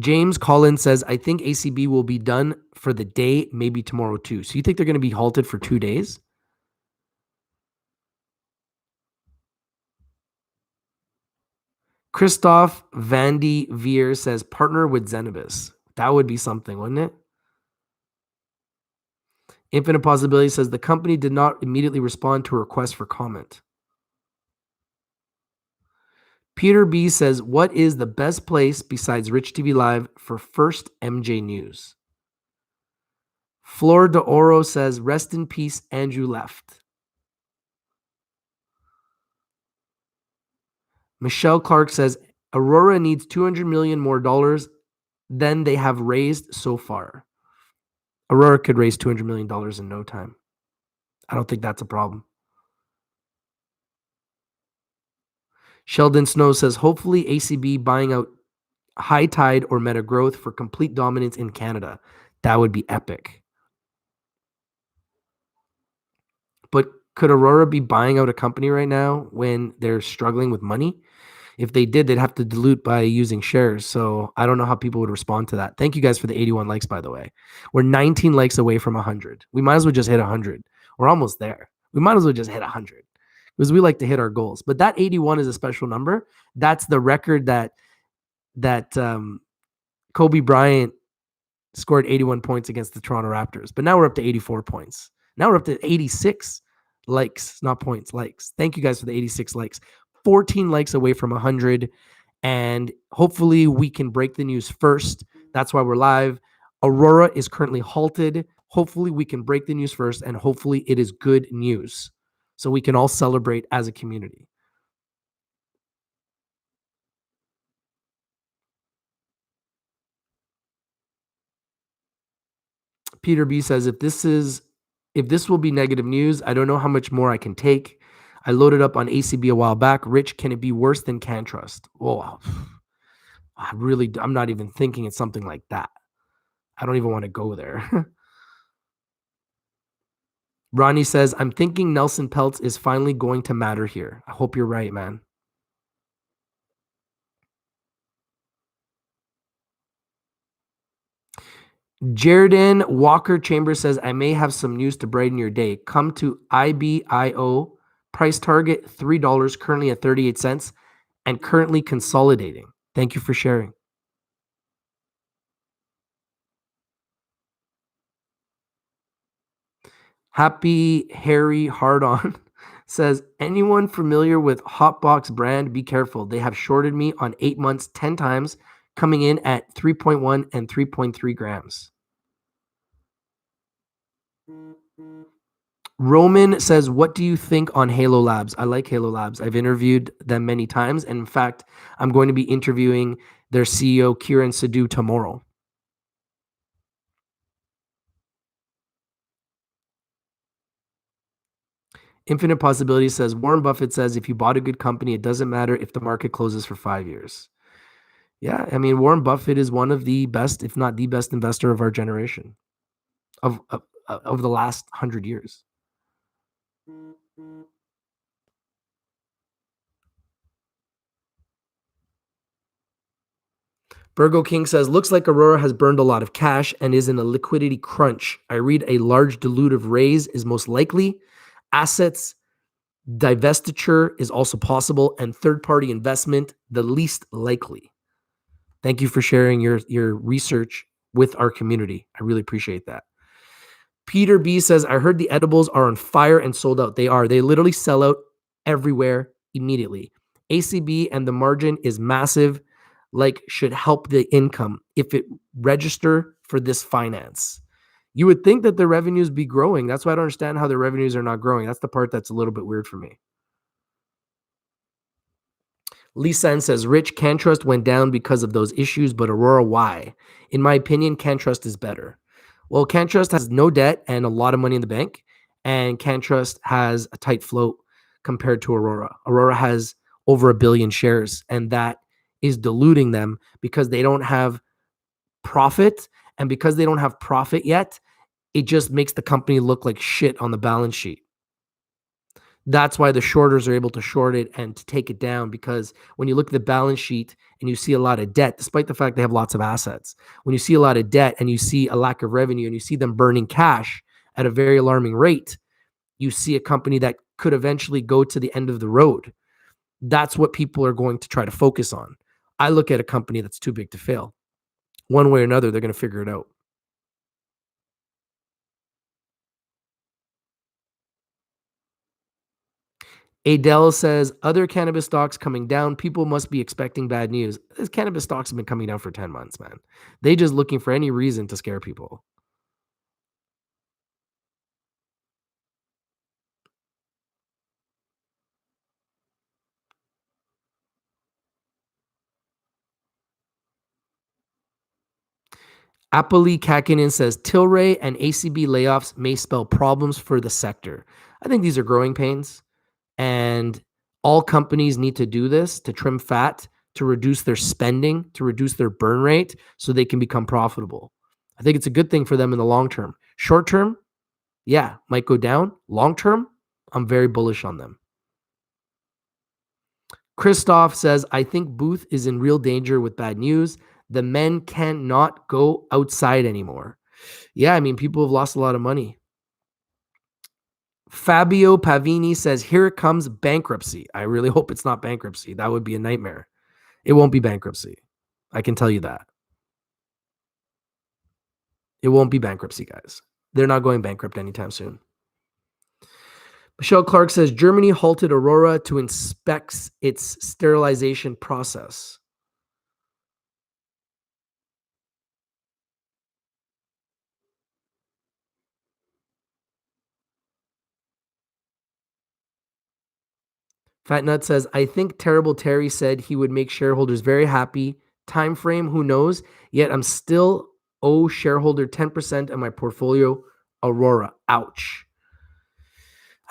James Collins says, I think ACB will be done for the day, maybe tomorrow too. So you think they're going to be halted for 2 days? Christoph Vandy Veer says, partner with Zenabis. That would be something, wouldn't it? Infinite Possibility says, the company did not immediately respond to a request for comment. Peter B says, what is the best place besides Rich TV Live for first MJ news? Flor de Oro says, rest in peace, Andrew left. Michelle Clark says, Aurora needs $200 million more than they have raised so far. Aurora could raise $200 million in no time. I don't think that's a problem. Sheldon Snow says, hopefully ACB buying out High Tide or Meta Growth for complete dominance in Canada. That would be epic. But Could Aurora be buying out a company right now when they're struggling with money? If they did, they'd have to dilute by using shares. So I don't know how people would respond to that. Thank you guys for the 81 likes, by the way. We're 19 likes away from 100. We might as well just hit 100. We're almost there. We might as well just hit 100 because we like to hit our goals. But that 81 is a special number. That's the record that Kobe Bryant scored 81 points against the Toronto Raptors. But now we're up to 84 points. Now we're up to 86 likes, not points, likes. Thank you guys for the 86 likes. 14 likes away from 100. And hopefully we can break the news first. That's why we're live. Aurora is currently halted. Hopefully we can break the news first, and hopefully it is good news so we can all celebrate as a community. Peter B says, if this will be negative news, I don't know how much more I can take. I loaded up on ACB a while back. Rich, can it be worse than CanTrust? Oh, I'm not even thinking it's something like that. I don't even want to go there. Ronnie says, I'm thinking Nelson Peltz is finally going to matter here. I hope you're right, man. Jaredin Walker Chambers says, I may have some news to brighten your day. Come to IBIO. Price target $3, currently at 38 cents, and currently consolidating. Thank you for sharing. Happy Harry Hardon says, anyone familiar with Hotbox brand, be careful. They have shorted me on 8 months 10 times, coming in at 3.1 and 3.3 grams. Roman says, what do you think on Halo Labs? I like Halo Labs. I've interviewed them many times. And in fact, I'm going to be interviewing their CEO, Kiran Sidhu, tomorrow. Infinite Possibility says, Warren Buffett says, if you bought a good company, it doesn't matter if the market closes for 5 years. Yeah, I mean, Warren Buffett is one of the best, if not the best investor of our generation, of the last 100 years. Virgo King says, looks like Aurora has burned a lot of cash and is in a liquidity crunch. I read a large dilutive raise is most likely. Assets divestiture is also possible, and third-party investment, the least likely. Thank you for sharing your research with our community. I really appreciate that. Peter B says, I heard the edibles are on fire and sold out. They are. They literally sell out everywhere immediately. ACB and the margin is massive, should help the income if it register for this finance. You would think that the revenues be growing. That's why I don't understand how the revenues are not growing. That's the part that's a little bit weird for me. Lisan says, Rich, CanTrust went down because of those issues, but Aurora, why? In my opinion, CanTrust is better. Well, CanTrust has no debt and a lot of money in the bank, and CanTrust has a tight float compared to Aurora. Aurora has over 1 billion shares, and that is diluting them because they don't have profit. And because they don't have profit yet, it just makes the company look like shit on the balance sheet. That's why the shorters are able to short it and to take it down, because when you look at the balance sheet and you see a lot of debt, despite the fact they have lots of assets, when you see a lot of debt and you see a lack of revenue and you see them burning cash at a very alarming rate, you see a company that could eventually go to the end of the road. That's what people are going to try to focus on. I look at a company that's too big to fail. One way or another, they're going to figure it out. Adele says, other cannabis stocks coming down. People must be expecting bad news. These cannabis stocks have been coming down for 10 months, man. They just looking for any reason to scare people. Apoli Kakinen says, Tilray and ACB layoffs may spell problems for the sector. I think these are growing pains, and all companies need to do this to trim fat, to reduce their spending, to reduce their burn rate so they can become profitable. I think it's a good thing for them in the long term. Short term, yeah, might go down. Long term, I'm very bullish on them. Christoph says, I think Booth is in real danger with bad news. The men cannot go outside anymore. Yeah, I mean, people have lost a lot of money. Fabio Pavini says, here it comes bankruptcy. I really hope it's not bankruptcy. That would be a nightmare. It won't be bankruptcy. I can tell you that. It won't be bankruptcy, guys. They're not going bankrupt anytime soon. Michelle Clark says, Germany halted Aurora to inspect its sterilization process. Fat Nut says, I think Terrible Terry said he would make shareholders very happy. Time frame, who knows? Yet I'm still owe shareholder 10% of my portfolio. Aurora. Ouch.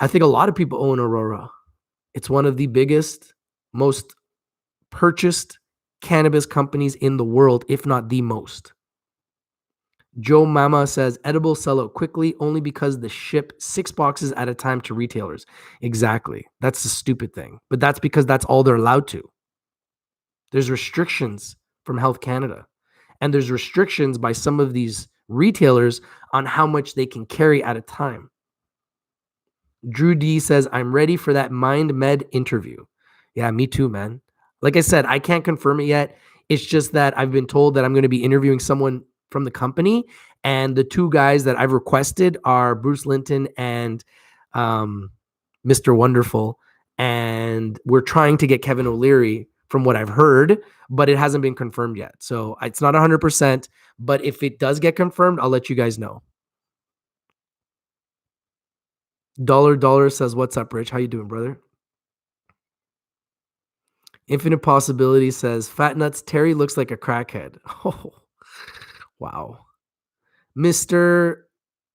I think a lot of people own Aurora. It's one of the biggest, most purchased cannabis companies in the world, if not the most. Joe Mama says, edibles sell out quickly only because they ship 6 boxes at a time to retailers. Exactly. That's the stupid thing. But that's because that's all they're allowed to. There's restrictions from Health Canada. And there's restrictions by some of these retailers on how much they can carry at a time. Drew D says, I'm ready for that Mind Med interview. Yeah, me too, man. Like I said, I can't confirm it yet. It's just that I've been told that I'm going to be interviewing someone from the company. And the 2 guys that I've requested are Bruce Linton and Mr. Wonderful. And we're trying to get Kevin O'Leary from what I've heard, but it hasn't been confirmed yet. So it's not 100%. But if it does get confirmed, I'll let you guys know. Dollar says, what's up, Rich? How you doing, brother? Infinite Possibility says, Fat Nuts, Terry looks like a crackhead. Oh, wow. Mr.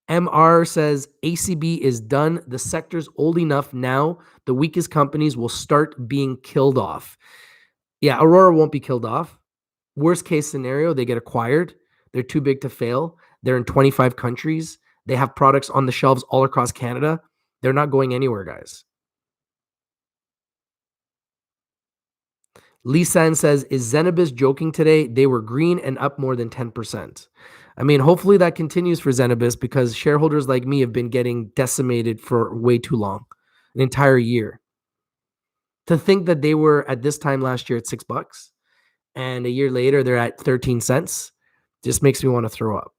MR says, ACB is done. The sector's old enough now. The weakest companies will start being killed off. Yeah, Aurora won't be killed off. Worst case scenario, they get acquired. They're too big to fail. They're in 25 countries. They have products on the shelves all across Canada. They're not going anywhere, guys. Lisan says, is Zenabis joking today? They were green and up more than 10%. I mean, hopefully that continues for Zenabis because shareholders like me have been getting decimated for way too long, an entire year. To think that they were at this time last year at $6 and a year later they're at 13 cents just makes me want to throw up.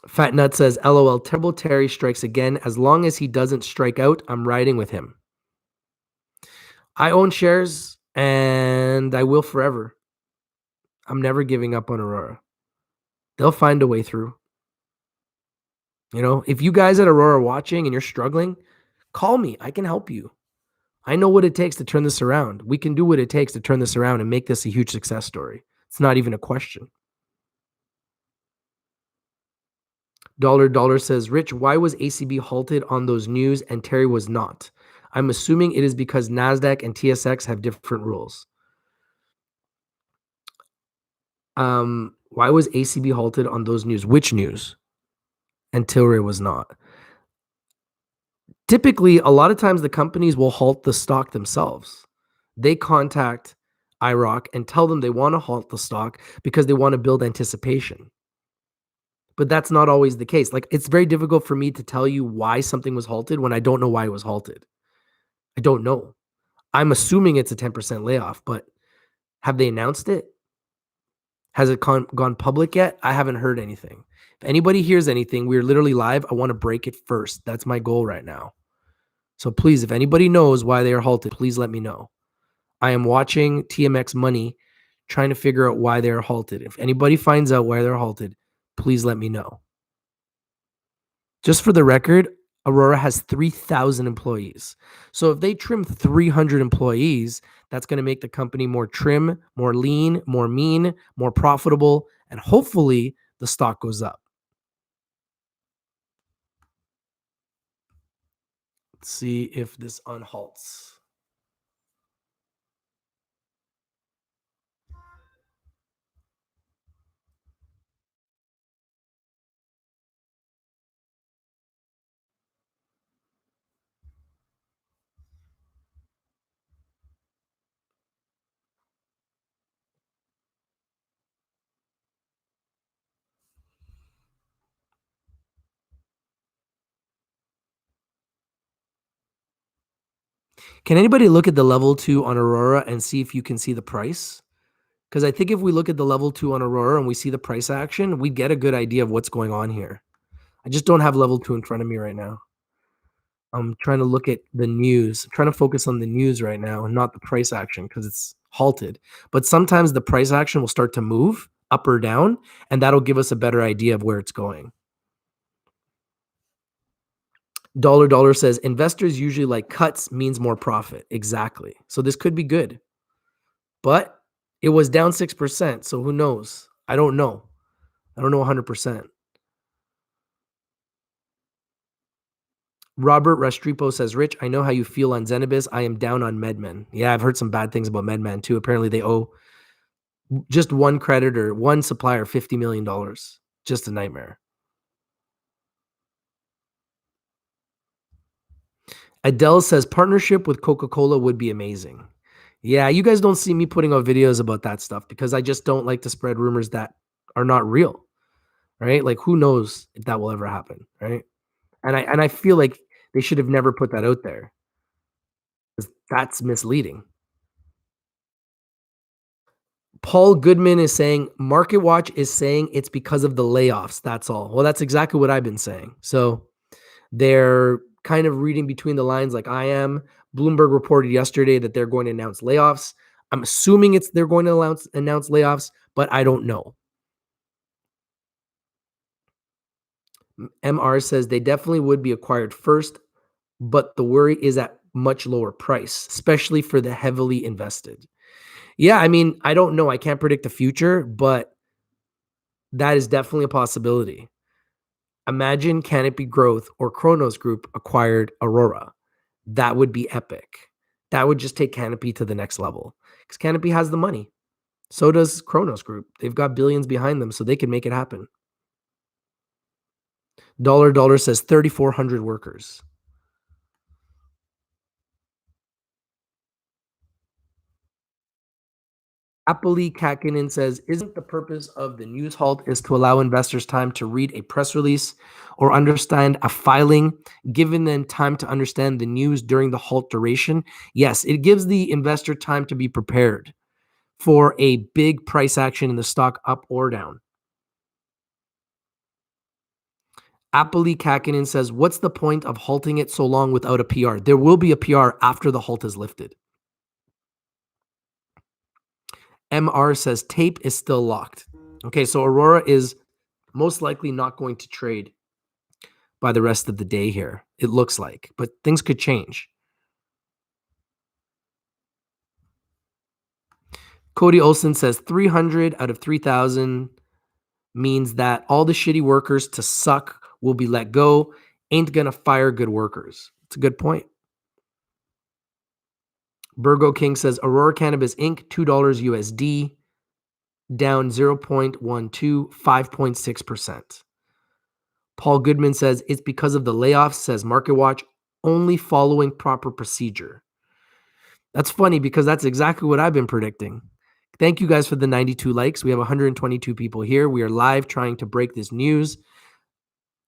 Fat Nut says, LOL, Terrible Terry strikes again. As long as he doesn't strike out, I'm riding with him. I own shares and I will forever. I'm never giving up on Aurora. They'll find a way through. You know, if you guys at Aurora are watching and you're struggling, call me. I can help you. I know what it takes to turn this around. We can do what it takes to turn this around and make this a huge success story. It's not even a question. Dollar says, Rich, why was ACB halted on those news and Terry was not? I'm assuming it is because NASDAQ and TSX have different rules. Why was ACB halted on those news? Which news? And Tilray was not. Typically, a lot of times the companies will halt the stock themselves. They contact IROC and tell them they want to halt the stock because they want to build anticipation. But that's not always the case. Like, it's very difficult for me to tell you why something was halted when I don't know why it was halted. I don't know. I'm assuming it's a 10% layoff, but have they announced it? Has it gone public yet? I haven't heard anything. If anybody hears anything, we're literally live. I want to break it first. That's my goal right now. So please, if anybody knows why they are halted, please let me know. I am watching TMX Money, trying to figure out why they are halted. If anybody finds out why they're halted, please let me know. Just for the record, Aurora has 3,000 employees. So if they trim 300 employees, that's going to make the company more trim, more lean, more mean, more profitable, and hopefully the stock goes up. Let's see if this unhalts. Can anybody look at the level 2 on Aurora and see if you can see the price? Because I think if we look at the level 2 on Aurora and we see the price action, we get a good idea of what's going on here. I just don't have level 2 in front of me right now. I'm trying to look at the news. I'm trying to focus on the news right now and not the price action because it's halted. But sometimes the price action will start to move up or down, and that'll give us a better idea of where it's going. Dollar says investors usually like cuts means more profit. Exactly. So this could be good, but it was down 6%. So who knows? I don't know. I don't know 100%. Robert Restrepo says, Rich, I know how you feel on Zenabis. I am down on MedMen. Yeah, I've heard some bad things about MedMen too. Apparently they owe just one creditor, one supplier, $50 million. Just a nightmare. Adele says partnership with Coca-Cola would be amazing. Yeah, you guys don't see me putting out videos about that stuff because I just don't like to spread rumors that are not real, right? Like who knows if that will ever happen, right? And I feel like they should have never put that out there. That's misleading. Paul Goodman is saying MarketWatch is saying it's because of the layoffs. That's all. Well, that's exactly what I've been saying. So they're kind of reading between the lines like I am. Bloomberg reported yesterday that they're going to announce layoffs. I'm assuming they're going to announce layoffs, but I don't know. MR says they definitely would be acquired first, but the worry is at much lower price, especially for the heavily invested. Yeah, I mean, I don't know. I can't predict the future, but that is definitely a possibility. Imagine Canopy Growth or Kronos Group acquired Aurora. That would be epic. That would just take Canopy to the next level because Canopy has the money. So does Kronos Group. They've got billions behind them, so they can make it happen. Dollar says 3,400 workers. Apoli Kakinen says, isn't the purpose of the news halt is to allow investors time to read a press release or understand a filing, giving them time to understand the news during the halt duration? Yes, it gives the investor time to be prepared for a big price action in the stock up or down. Apoli Kakinen says, what's the point of halting it so long without a PR? There will be a PR after the halt is lifted. MR says tape is still locked. Okay, so Aurora is most likely not going to trade by the rest of the day here, it looks like, but things could change. Cody Olson says 300 out of 3,000 means that all the shitty workers to suck will be let go. Ain't gonna fire good workers. It's a good point. Burgo King says Aurora Cannabis Inc. $2 USD, down 0.12, 5.6%. Paul Goodman says it's because of the layoffs, says MarketWatch, only following proper procedure. That's funny because that's exactly what I've been predicting. Thank you guys for the 92 likes. We have 122 people here. We are live trying to break this news.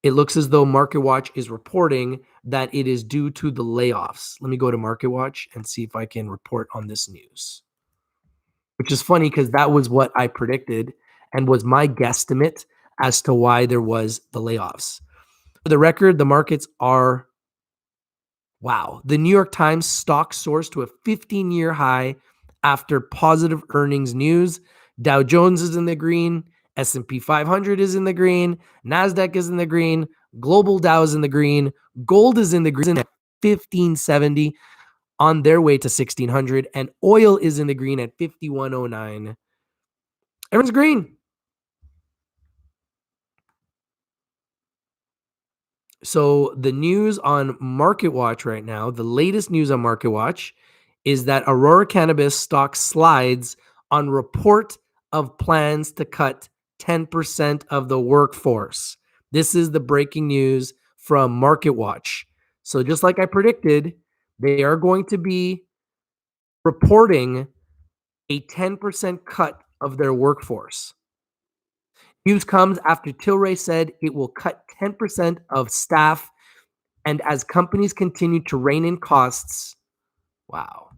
It looks as though MarketWatch is reporting that it is due to the layoffs. Let me go to MarketWatch and see if I can report on this news. Which is funny because that was what I predicted and was my guesstimate as to why there was the layoffs. For the record, the markets are, wow. The New York Times stock soars to a 15-year high after positive earnings news. Dow Jones is in the green. S&P 500 is in the green. NASDAQ is in the green. Global Dow is in the green. Gold is in the green at 1570 on their way to 1600. And oil is in the green at 5109. Everyone's green. So the news on MarketWatch right now, the latest news on MarketWatch is that Aurora Cannabis stock slides on report of plans to cut 10% of the workforce. This is the breaking news from MarketWatch. So just like I predicted, they are going to be reporting a 10% cut of their workforce. News comes after Tilray said it will cut 10% of staff, and as companies continue to rein in costs, Wow.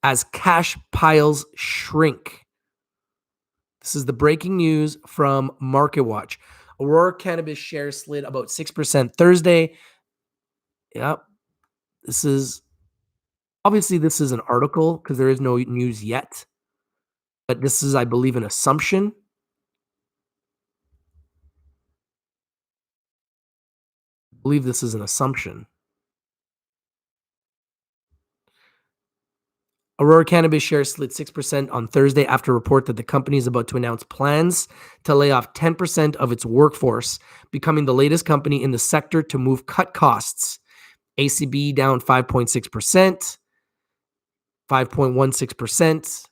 As cash piles shrink. This is the breaking news from MarketWatch. Aurora Cannabis shares slid about 6% Thursday. Yep. This is an article because there is no news yet. But this is, I believe, an assumption. I believe this is an assumption. Aurora Cannabis shares slid 6% on Thursday after a report that the company is about to announce plans to lay off 10% of its workforce, becoming the latest company in the sector to cut costs. ACB down 5.6%, 5.16%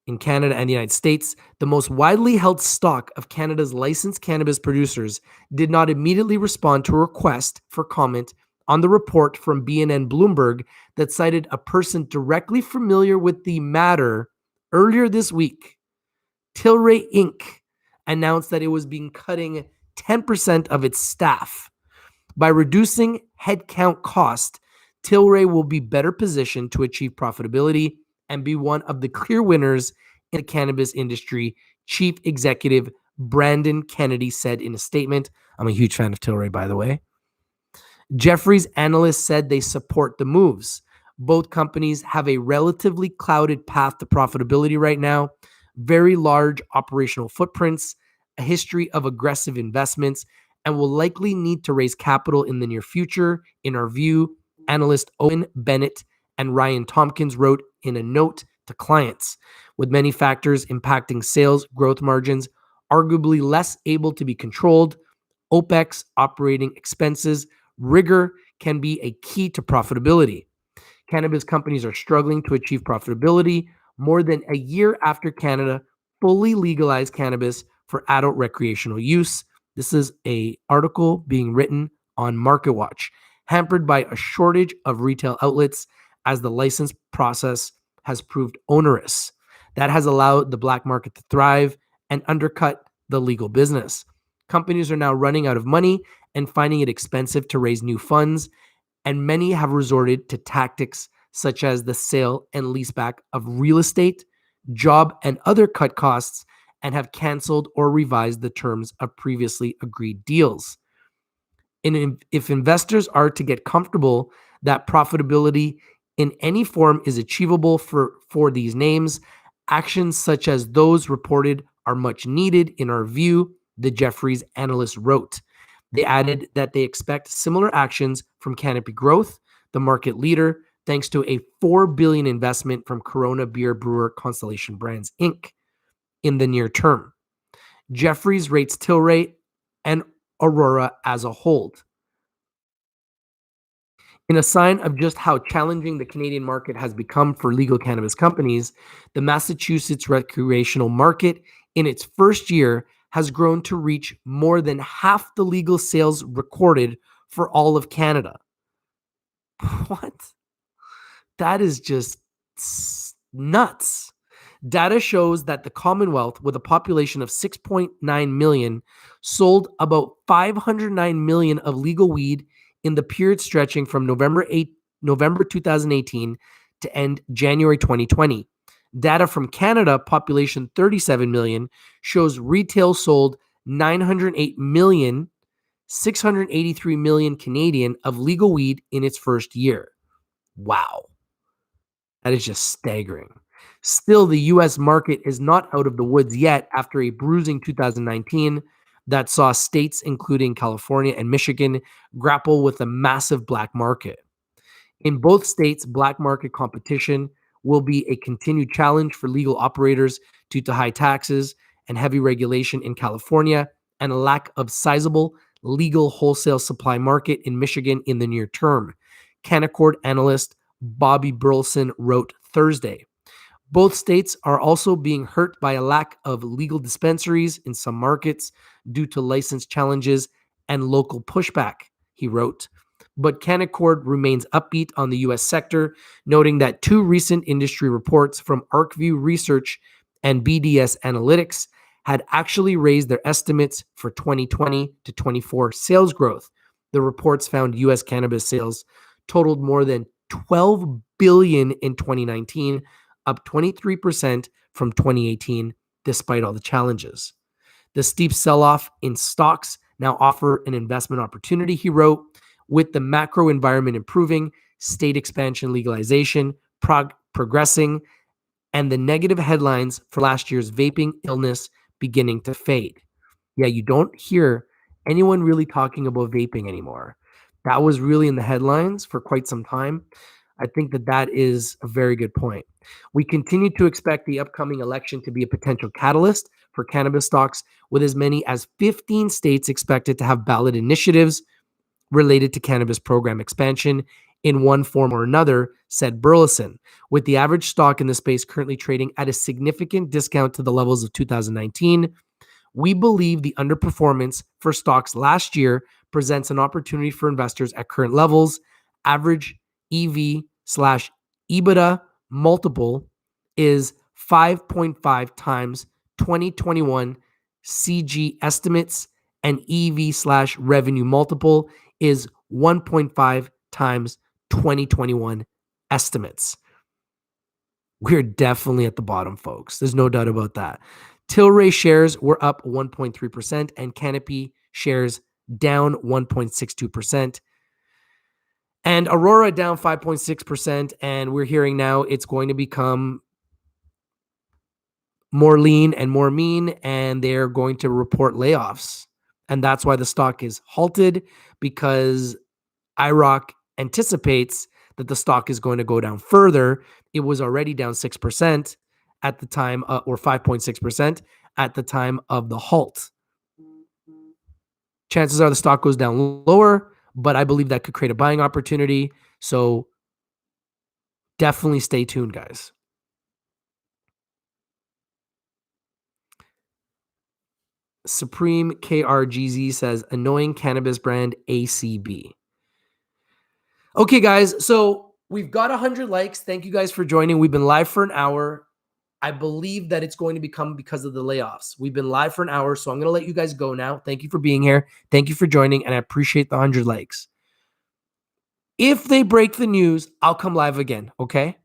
in Canada and the United States. The most widely held stock of Canada's licensed cannabis producers did not immediately respond to a request for comment on the report from BNN Bloomberg that cited a person directly familiar with the matter. Earlier this week, Tilray Inc. announced that it was cutting 10% of its staff. By reducing headcount cost, Tilray will be better positioned to achieve profitability and be one of the clear winners in the cannabis industry, Chief Executive Brandon Kennedy said in a statement. I'm a huge fan of Tilray, by the way. Jefferies analysts said they support the moves. Both companies have a relatively clouded path to profitability right now, very large operational footprints, a history of aggressive investments, and will likely need to raise capital in the near future. In our view, analyst Owen, Bennett, and Ryan Tomkins wrote in a note to clients. With many factors impacting sales growth margins, arguably less able to be controlled, opex, operating expenses, rigor can be a key to profitability. Cannabis companies are struggling to achieve profitability more than a year after Canada fully legalized cannabis for adult recreational use. This is an article being written on MarketWatch, hampered by a shortage of retail outlets as the license process has proved onerous. That has allowed the black market to thrive and undercut the legal business. Companies are now running out of money and finding it expensive to raise new funds, and many have resorted to tactics such as the sale and leaseback of real estate, job, and other cut costs, and have canceled or revised the terms of previously agreed deals. And if investors are to get comfortable that profitability in any form is achievable for these names, actions such as those reported are much needed in our view, the Jefferies analyst wrote. They added that they expect similar actions from Canopy Growth, the market leader, thanks to a $4 billion investment from Corona beer brewer Constellation Brands, Inc. in the near term. Jefferies rates Tilray and Aurora as a hold. In a sign of just how challenging the Canadian market has become for legal cannabis companies, the Massachusetts recreational market in its first year has grown to reach more than half the legal sales recorded for all of Canada. What? That is just nuts. Data shows that the Commonwealth, with a population of 6.9 million, sold about 509 million of legal weed in the period stretching from November 2018 to end January 2020. Data from Canada, population 37 million, shows retail sold 908 million, 683 million Canadian of legal weed in its first year. Wow. That is just staggering. Still, the U.S. market is not out of the woods yet after a bruising 2019 that saw states, including California and Michigan, grapple with a massive black market. In both states, black market competition will be a continued challenge for legal operators due to high taxes and heavy regulation in California and a lack of sizable legal wholesale supply market in Michigan in the near term. Canaccord analyst Bobby Burleson wrote Thursday. Both states are also being hurt by a lack of legal dispensaries in some markets due to license challenges and local pushback, he wrote. But Canaccord remains upbeat on the U.S. sector, noting that two recent industry reports from ArcView Research and BDS Analytics had actually raised their estimates for 2020 to 24 sales growth. The reports found U.S. cannabis sales totaled more than $12 billion in 2019, up 23% from 2018, despite all the challenges. The steep sell-off in stocks now offer an investment opportunity, he wrote, with the macro environment improving, state expansion legalization progressing, and the negative headlines for last year's vaping illness beginning to fade. Yeah, you don't hear anyone really talking about vaping anymore. That was really in the headlines for quite some time. I think that is a very good point. We continue to expect the upcoming election to be a potential catalyst for cannabis stocks, with as many as 15 states expected to have ballot initiatives related to cannabis program expansion in one form or another, said Burleson, with the average stock in the space currently trading at a significant discount to the levels of 2019. We believe the underperformance for stocks last year presents an opportunity for investors at current levels. Average EV/EBITDA multiple is 5.5 times 2021 CG estimates, and EV/revenue multiple is 1.5 times 2021 estimates. We're definitely at the bottom, folks. There's no doubt about that. Tilray shares were up 1.3% and Canopy shares down 1.62%. And Aurora down 5.6%. And we're hearing now it's going to become more lean and more mean, and they're going to report layoffs. And that's why the stock is halted, because IROC anticipates that the stock is going to go down further. It was already down 6% at the time, or 5.6% at the time of the halt. Chances are the stock goes down lower, but I believe that could create a buying opportunity. So definitely stay tuned, guys. Supreme KRGZ says, annoying cannabis brand ACB. Okay, guys, so we've got 100 likes. Thank you guys for joining. We've been live for an hour. I believe that it's going to become because of the layoffs. We've been live for an hour, so I'm going to let you guys go now. Thank you for being here. Thank you for joining, and I appreciate the 100 likes. If they break the news, I'll come live again, okay?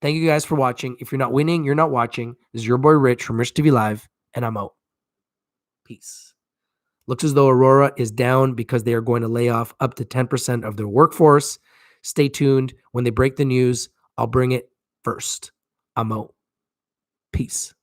Thank you guys for watching. If you're not winning, you're not watching. This is your boy Rich from Rich TV Live, and I'm out. Peace. Looks as though Aurora is down because they are going to lay off up to 10% of their workforce. Stay tuned. When they break the news, I'll bring it first. I'm out. Peace.